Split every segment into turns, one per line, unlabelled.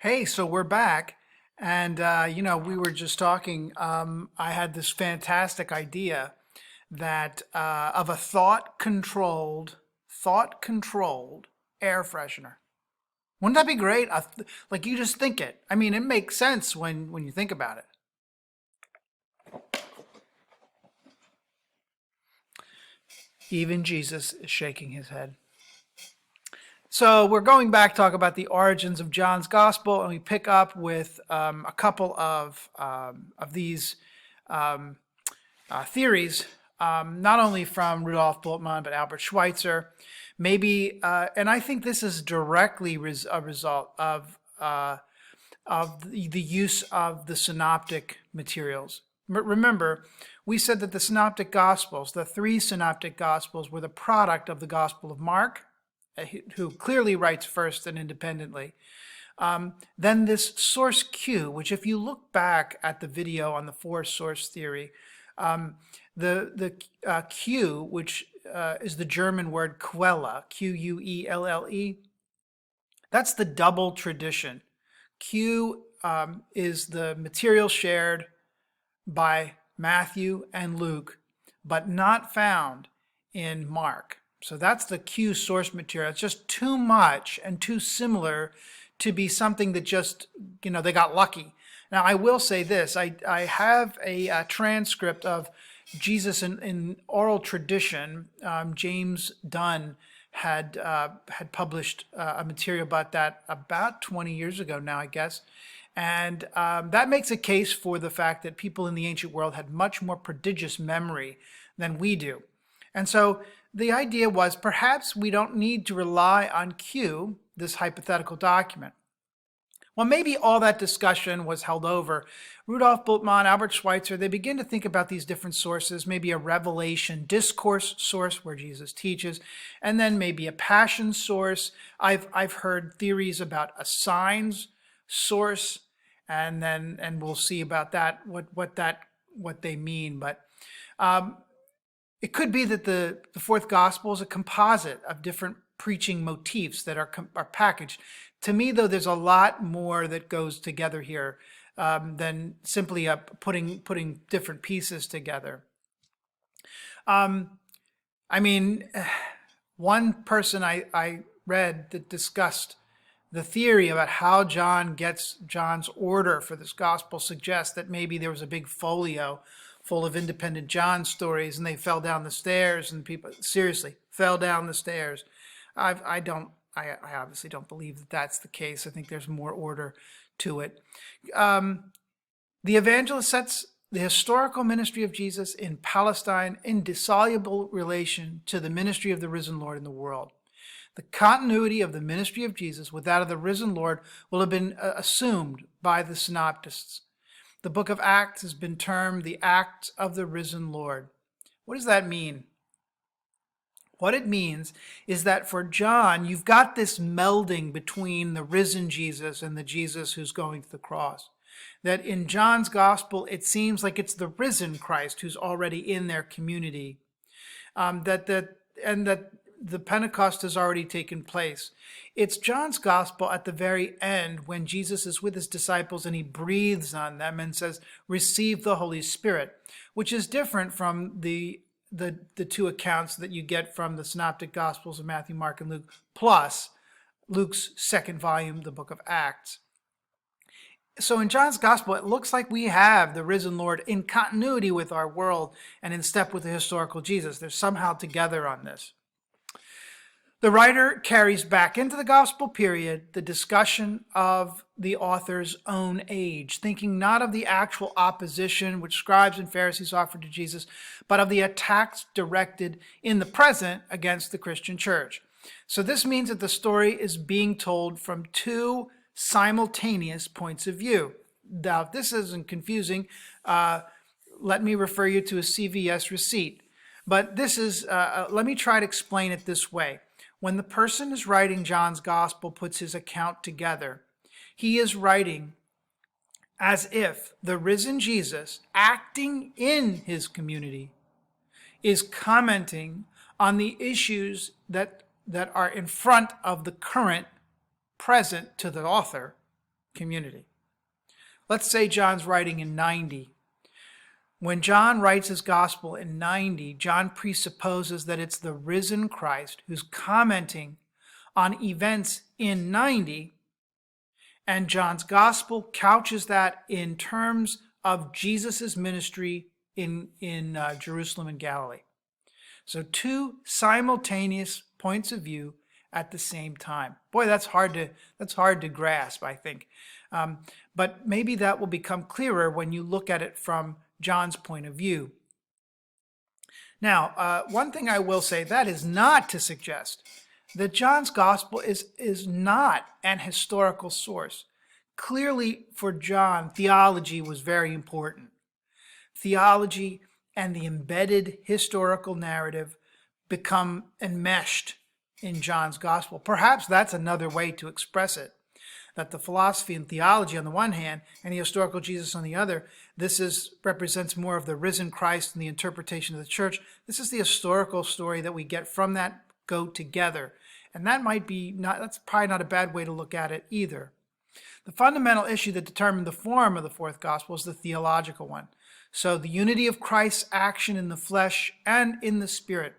Hey, so we're back. And, we were just talking. I had this fantastic idea that of a thought controlled air freshener. Wouldn't that be great? Like you just think it. I mean, it makes sense when you think about it. Even Jesus is shaking his head. So we're going back to talk about the origins of John's gospel, and we pick up with a couple of these um, theories, not only from Rudolf Bultmann but Albert Schweitzer. Maybe, and I think this is directly a result of the use of the synoptic materials. Remember, we said that the synoptic gospels, the three synoptic gospels, were the product of the Gospel of Mark, who clearly writes first and independently. Then this source Q, which if you look back at the video on the four source theory, the Q, which is the German word Quelle, Quelle, that's the double tradition. Q is the material shared by Matthew and Luke, but not found in Mark. So that's the Q source material. It's just too much and too similar to be something that just, they got lucky. Now, I will say this. I have a transcript of Jesus in oral tradition. James Dunn had published a material about that about 20 years ago now, I guess. And that makes a case for the fact that people in the ancient world had much more prodigious memory than we do. And so the idea was perhaps we don't need to rely on Q, this hypothetical document. Well, maybe all that discussion was held over. Rudolf Bultmann, Albert Schweitzer, they begin to think about these different sources, maybe a revelation discourse source where Jesus teaches, and then maybe a passion source. I've heard theories about a signs source, and we'll see about that, what they mean. But it could be that the fourth gospel is a composite of different preaching motifs that are packaged. To me, though, there's a lot more that goes together here than simply putting different pieces together. I mean, one person I read that discussed the theory about how John gets John's order for this gospel suggests that maybe there was a big folio full of independent John stories and they fell down the stairs, and people seriously fell down the stairs. I obviously don't believe that that's the case. I think there's more order to it. The evangelist sets the historical ministry of Jesus in Palestine in dissoluble relation to the ministry of the risen Lord in the world. The continuity of the ministry of Jesus with that of the risen Lord will have been assumed by the synoptists. The book of Acts has been termed the Acts of the risen Lord. What does that mean? What it means is that for John, you've got this melding between the risen Jesus and the Jesus who's going to the cross. That in John's gospel, it seems like it's the risen Christ who's already in their community. That the Pentecost has already taken place. It's John's gospel at the very end when Jesus is with his disciples and he breathes on them and says, "Receive the Holy Spirit," which is different from the two accounts that you get from the synoptic gospels of Matthew, Mark, and Luke, plus Luke's second volume, the book of Acts. So in John's gospel, it looks like we have the risen Lord in continuity with our world and in step with the historical Jesus. They're somehow together on this. The writer carries back into the gospel period the discussion of the author's own age, thinking not of the actual opposition which scribes and Pharisees offered to Jesus, but of the attacks directed in the present against the Christian church. So this means that the story is being told from two simultaneous points of view. Now, if this isn't confusing, let me refer you to a CVS receipt. But this is, let me try to explain it this way. When the person is writing John's gospel puts his account together, he is writing as if the risen Jesus, acting in his community, is commenting on the issues that are in front of the current present to the author, community. Let's say John's writing in 90. When John writes his gospel in 90, John presupposes that it's the risen Christ who's commenting on events in 90, and John's gospel couches that in terms of Jesus' ministry in Jerusalem and Galilee. So two simultaneous points of view at the same time. Boy, that's hard to grasp, I think. But maybe that will become clearer when you look at it from John's point of view. Now, one thing I will say, that is not to suggest that John's gospel is not an historical source. Clearly, for John, theology was very important. Theology and the embedded historical narrative become enmeshed in John's gospel. Perhaps that's another way to express it, that the philosophy and theology on the one hand and the historical Jesus on the other, represents more of the risen Christ and the interpretation of the church. This is the historical story that we get from that go together. And that's probably not a bad way to look at it either. The fundamental issue that determined the form of the fourth gospel is the theological one. So the unity of Christ's action in the flesh and in the spirit.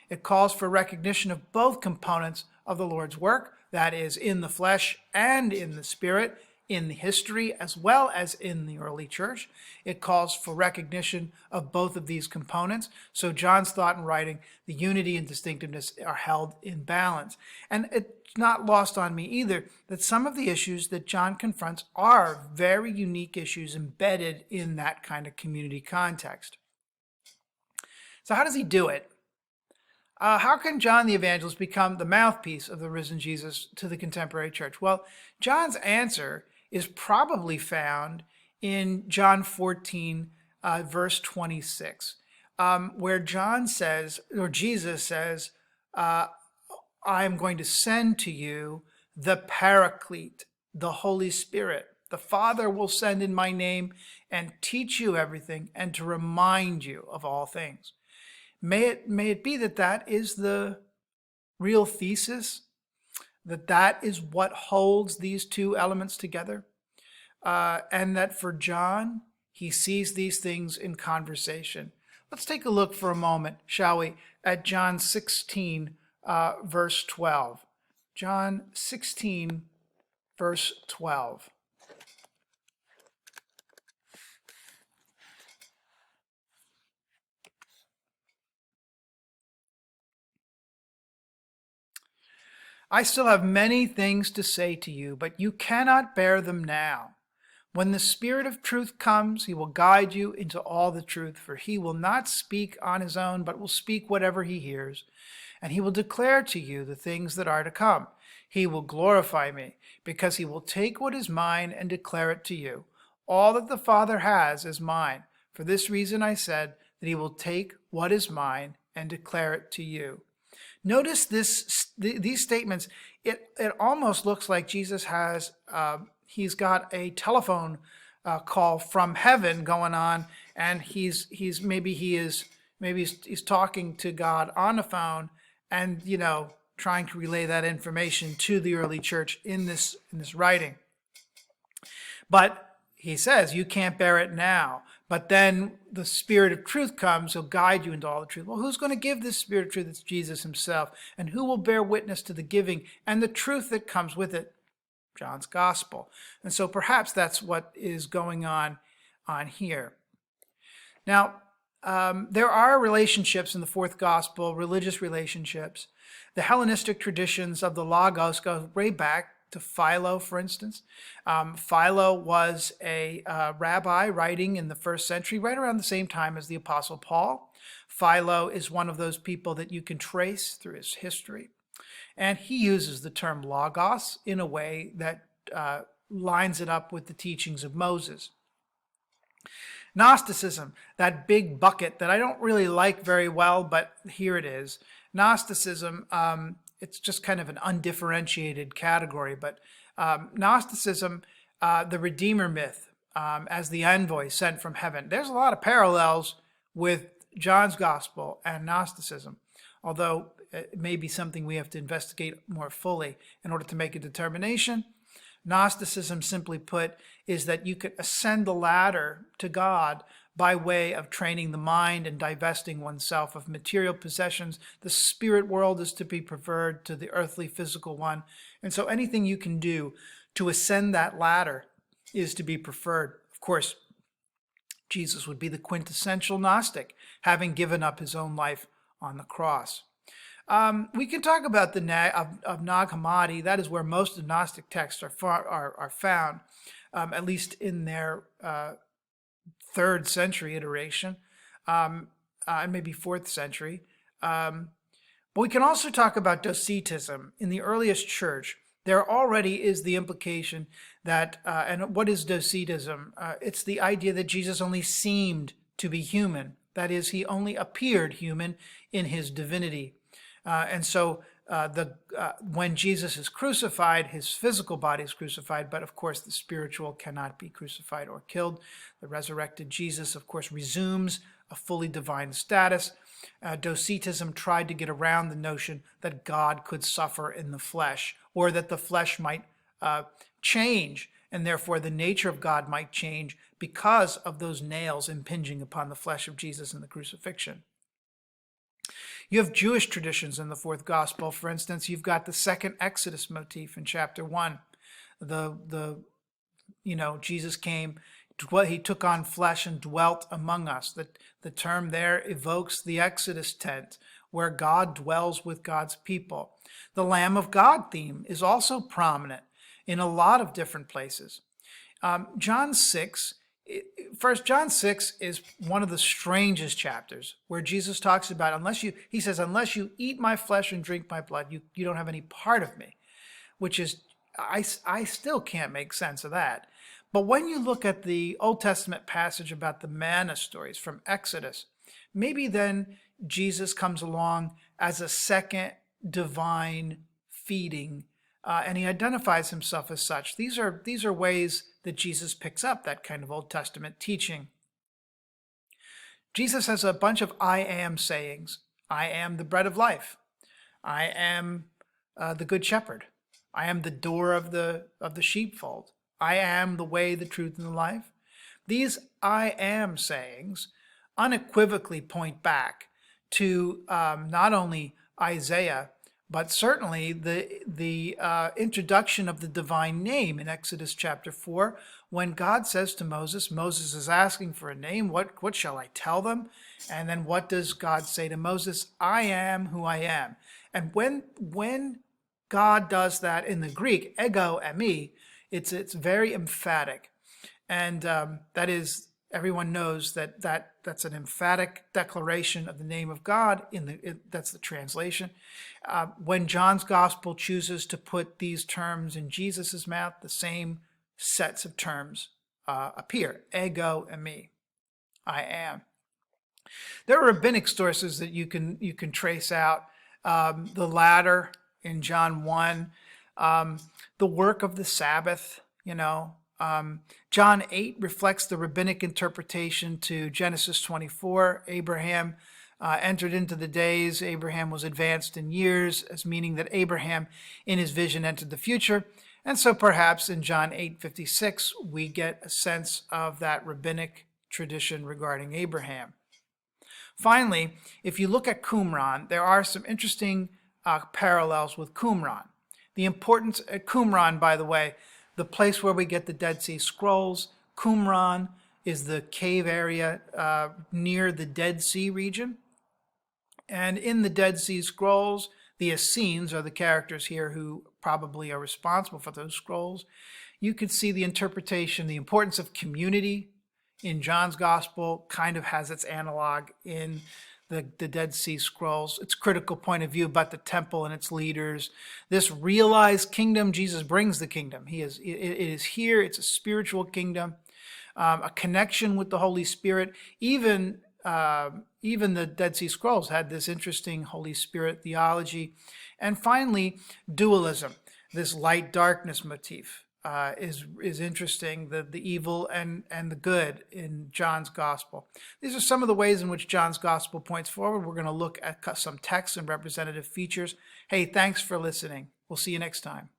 It calls for recognition of both components of the Lord's work, that is, in the flesh and in the spirit, in the history as well as in the early church. It calls for recognition of both of these components. So John's thought and writing, the unity and distinctiveness are held in balance. And it's not lost on me either that some of the issues that John confronts are very unique issues embedded in that kind of community context. So how does he do it? How can John the Evangelist become the mouthpiece of the risen Jesus to the contemporary church? Well, John's answer is probably found in John 14, verse 26, where Jesus says, I am going to send to you the Paraclete, the Holy Spirit. The Father will send in my name and teach you everything and to remind you of all things. May it be that is the real thesis, that is what holds these two elements together, and that for John, he sees these things in conversation. Let's take a look for a moment, shall we, at John 16, verse 12. John 16, verse 12. I still have many things to say to you, but you cannot bear them now. When the Spirit of truth comes, he will guide you into all the truth, for he will not speak on his own, but will speak whatever he hears, and he will declare to you the things that are to come. He will glorify me, because he will take what is mine and declare it to you. All that the Father has is mine. For this reason I said that he will take what is mine and declare it to you. Notice these statements. It almost looks like Jesus has he's got a telephone call from heaven going on, and he's talking to God on the phone, and trying to relay that information to the early church in this writing. But he says you can't bear it now. But then the Spirit of truth comes, he'll guide you into all the truth. Well, who's going to give this Spirit of truth? It's Jesus himself. And who will bear witness to the giving and the truth that comes with it? John's gospel. And so perhaps that's what is going on here. Now, there are relationships in the fourth gospel, religious relationships. The Hellenistic traditions of the Logos go way back to Philo, for instance. Philo was a rabbi writing in the first century, right around the same time as the Apostle Paul. Philo is one of those people that you can trace through his history. And he uses the term logos in a way that lines it up with the teachings of Moses. Gnosticism, that big bucket that I don't really like very well, but here it is. Gnosticism, it's just kind of an undifferentiated category, but Gnosticism, the Redeemer myth, as the envoy sent from heaven. There's a lot of parallels with John's gospel and Gnosticism, although it may be something we have to investigate more fully in order to make a determination. Gnosticism, simply put, is that you could ascend the ladder to God by way of training the mind and divesting oneself of material possessions. The spirit world is to be preferred to the earthly physical one. And so anything you can do to ascend that ladder is to be preferred. Of course, Jesus would be the quintessential Gnostic, having given up his own life on the cross. We can talk about the of Nag Hammadi. That is where most of the Gnostic texts are found, at least in their 3rd century iteration, and maybe 4th century. But we can also talk about Docetism. In the earliest church, there already is the implication that, and what is Docetism? It's the idea that Jesus only seemed to be human. That is, he only appeared human in his divinity. And so when Jesus is crucified, his physical body is crucified, but of course the spiritual cannot be crucified or killed. The resurrected Jesus, of course, resumes a fully divine status. Docetism tried to get around the notion that God could suffer in the flesh, or that the flesh might change, and therefore the nature of God might change because of those nails impinging upon the flesh of Jesus in the crucifixion. You have Jewish traditions in the 4th Gospel. For instance, you've got the second Exodus motif in chapter 1. Jesus came, he took on flesh and dwelt among us. The term there evokes the Exodus tent, where God dwells with God's people. The Lamb of God theme is also prominent in a lot of different places. John 6 is one of the strangest chapters, where Jesus talks about, unless you eat my flesh and drink my blood, you don't have any part of me, which is, I still can't make sense of that. But when you look at the Old Testament passage about the manna stories from Exodus, maybe then Jesus comes along as a second divine feeding, and he identifies himself as such. These are ways that Jesus picks up that kind of Old Testament teaching. Jesus has a bunch of I am sayings. I am the bread of life. I am the good shepherd. I am the door of the sheepfold. I am the way, the truth, and the life. These I am sayings unequivocally point back to not only Isaiah, but certainly the introduction of the divine name in Exodus chapter 4, when God says to Moses, Moses is asking for a name, what shall I tell them? And then what does God say to Moses? I am who I am. And when God does that in the Greek, ego eimi, it's very emphatic. And that is, everyone knows that's an emphatic declaration of the name of God. That's the translation. When John's gospel chooses to put these terms in Jesus's mouth, the same sets of terms appear. Ego eimi, I am. There are rabbinic sources that you can trace out. The ladder in John 1, the work of the Sabbath, John 8 reflects the rabbinic interpretation to Genesis 24. Abraham entered into the days. Abraham was advanced in years, as meaning that Abraham, in his vision, entered the future. And so perhaps in John 8:56, we get a sense of that rabbinic tradition regarding Abraham. Finally, if you look at Qumran, there are some interesting parallels with Qumran. The importance at Qumran, by the way, the place where we get the Dead Sea Scrolls, Qumran is the cave area near the Dead Sea region. And in the Dead Sea Scrolls, the Essenes are the characters here who probably are responsible for those scrolls. You could see the interpretation, the importance of community in John's Gospel kind of has its analog in the Dead Sea Scrolls. Its critical point of view about the temple and its leaders. This realized kingdom, Jesus brings the kingdom. It is here. It's a spiritual kingdom, a connection with the Holy Spirit. Even the Dead Sea Scrolls had this interesting Holy Spirit theology. And finally, dualism, this light-darkness motif. Is interesting, the evil and the good in John's Gospel. These are some of the ways in which John's Gospel points forward. We're going to look at some texts and representative features. Hey, thanks for listening. We'll see you next time.